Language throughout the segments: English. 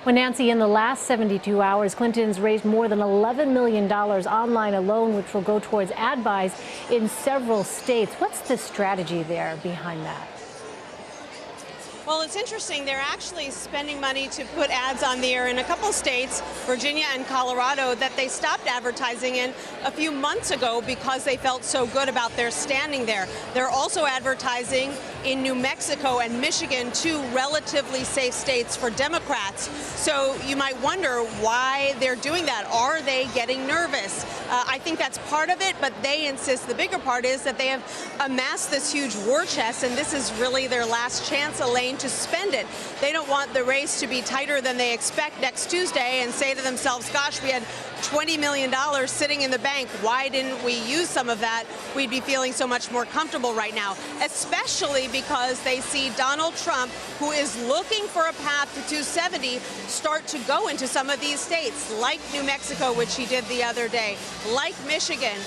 Well, Nancy, in the last 72 hours, Clinton's raised more than $11 million online alone, which will go towards ad buys in several states. What's the strategy there behind that? Well, it's interesting. They're actually spending money to put ads on the air in a couple states, Virginia and Colorado, that they stopped advertising in a few months ago because they felt so good about their standing there. They're also advertising in New Mexico and Michigan, two relatively safe states for Democrats. So you might wonder why they're doing that. Are they getting nervous? I think that's part of it, but they insist the bigger part is that they have amassed this huge war chest, and this is really their last chance, Elaine, to spend it. They don't want the race to be tighter than they expect next Tuesday and say to themselves, gosh, we had $20 million sitting in the bank. Why didn't we use some of that? We'd be feeling so much more comfortable right now, especially because they see Donald Trump, who is looking for a path to 270, start to go into some of these states, like New Mexico, which he did the other day, like Michigan.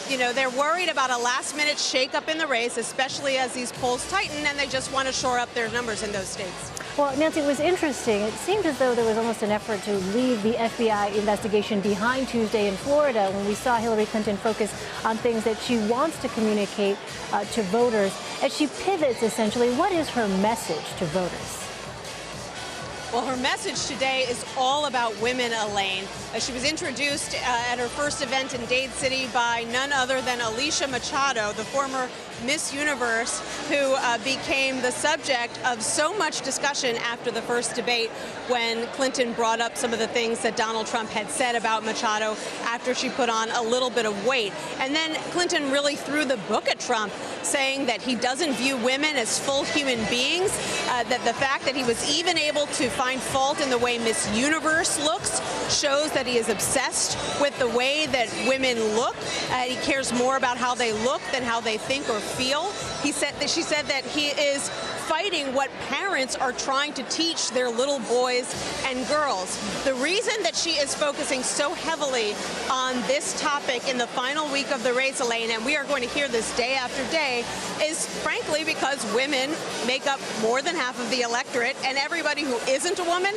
They're worried about a last-minute shakeup in the race, especially as these polls tighten, and they just want to shore up their numbers in those states. Well, Nancy, it was interesting. It seemed as though there was almost an effort to leave the FBI investigation behind Tuesday in Florida when we saw Hillary Clinton focus on things that she wants to communicate to voters. As she pivots, essentially, what is her message to voters? Well, her message today is all about women, Elaine. She was introduced at her first event in Dade City by none other than Alicia Machado, the former Miss Universe, who became the subject of so much discussion after the first debate when Clinton brought up some of the things that Donald Trump had said about Machado after she put on a little bit of weight. And then Clinton really threw the book at Trump, saying that he doesn't view women as full human beings, that the fact that he was even able to find fault in the way Miss Universe looks shows that he is obsessed with the way that women look. He cares more about how they look than how they think or feel. She said that he is fighting what parents are trying to teach their little boys and girls. The reason that she is focusing so heavily on this topic in the final week of the race, Elaine, and we are going to hear this day after day, is frankly because women make up more than half of the electorate, and everybody who isn't a woman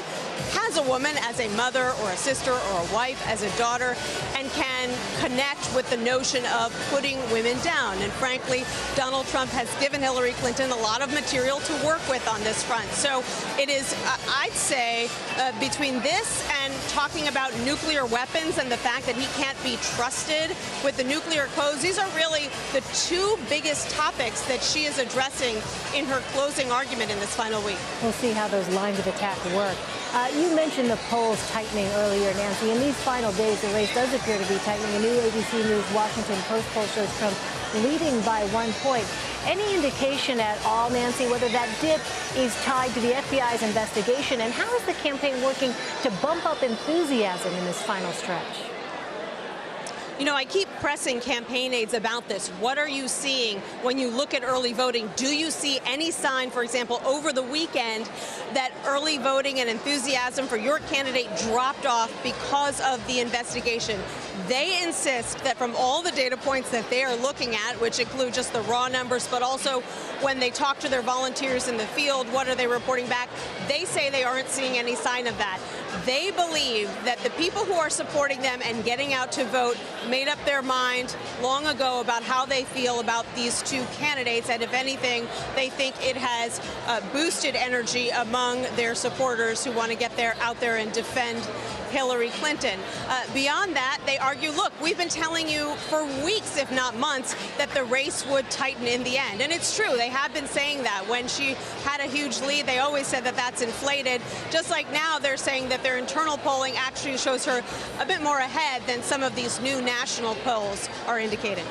has a woman as a mother or a sister or a wife, as a daughter, and can connect with the notion of putting women down. And frankly, Donald Trump has given Hillary Clinton a lot of material to work with on this front. So it is, I'd say, between this and talking about nuclear weapons and the fact that he can't be trusted with the nuclear codes, these are really the two biggest topics that she is addressing in her closing argument in this final week. We'll see how those lines of attack work. You mentioned the polls tightening earlier, Nancy. In these final days, the race does appear to be tightening. A new ABC News Washington Post poll shows Trump leading by 1 point. Any indication at all, Nancy, whether that dip is tied to the FBI's investigation? And how is the campaign working to bump up enthusiasm in this final stretch? You know, I keep pressing campaign aides about this. What are you seeing when you look at early voting? Do you see any sign, for example, over the weekend that early voting and enthusiasm for your candidate dropped off because of the investigation? They insist that from all the data points that they are looking at, which include just the raw numbers, but also when they talk to their volunteers in the field, what are they reporting back? They say they aren't seeing any sign of that. They believe that the people who are supporting them and getting out to vote made up their mind long ago about how they feel about these two candidates, and if anything, they think it has boosted energy among their supporters who want to get out there and defend Hillary Clinton. Beyond that, they argue, look, we've been telling you for weeks, if not months, that the race would tighten in the end. And it's true, they have been saying that. When she had a huge lead, they always said that that's inflated. Just like now, they're saying that their internal polling actually shows her a bit more ahead than some of these new national polls are indicating.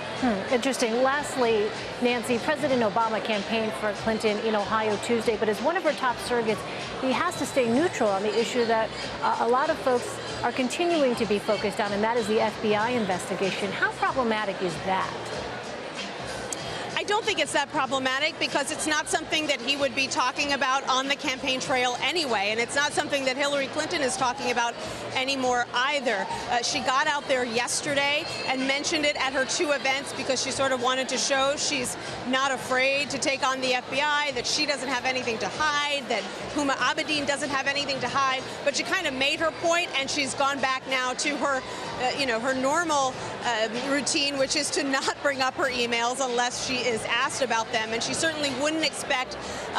Interesting. Lastly, Nancy, President Obama campaigned for Clinton in Ohio Tuesday, but as one of her top surrogates, he has to stay neutral on the issue that a lot of folks are continuing to be focused on, and that is the FBI investigation. How problematic is that? I don't think it's that problematic because it's not something that he would be talking about on the campaign trail anyway, and it's not something that Hillary Clinton is talking about anymore either. She got out there yesterday and mentioned it at her 2 events because she sort of wanted to show she's not afraid to take on the FBI, that she doesn't have anything to hide, that Huma Abedin doesn't have anything to hide, but she kind of made her point, and she's gone back now to her her normal routine, which is to not bring up her emails unless she is asked about them. And she certainly wouldn't expect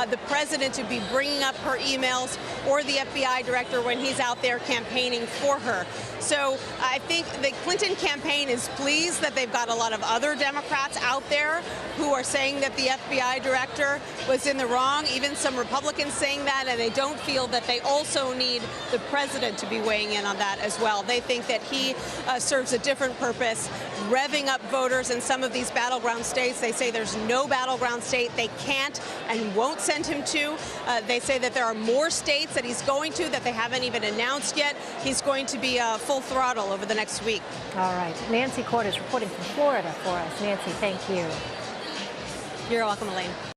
the president to be bringing up her emails or the FBI director when he's out there campaigning for her. So I think the Clinton campaign is pleased that they've got a lot of other Democrats out there who are saying that the FBI director was in the wrong, even some Republicans saying that, and they don't feel that they also need the president to be weighing in on that as well. They think that he serves a different purpose, revving up voters in some of these battleground states. They say there's no battleground state they can't and won't send him to. They say that there are more states that he's going to that they haven't even announced yet. He's going to be full throttle over the next week. All right. Nancy Cordes reporting from Florida for us. Nancy, thank you. You're welcome, Elaine.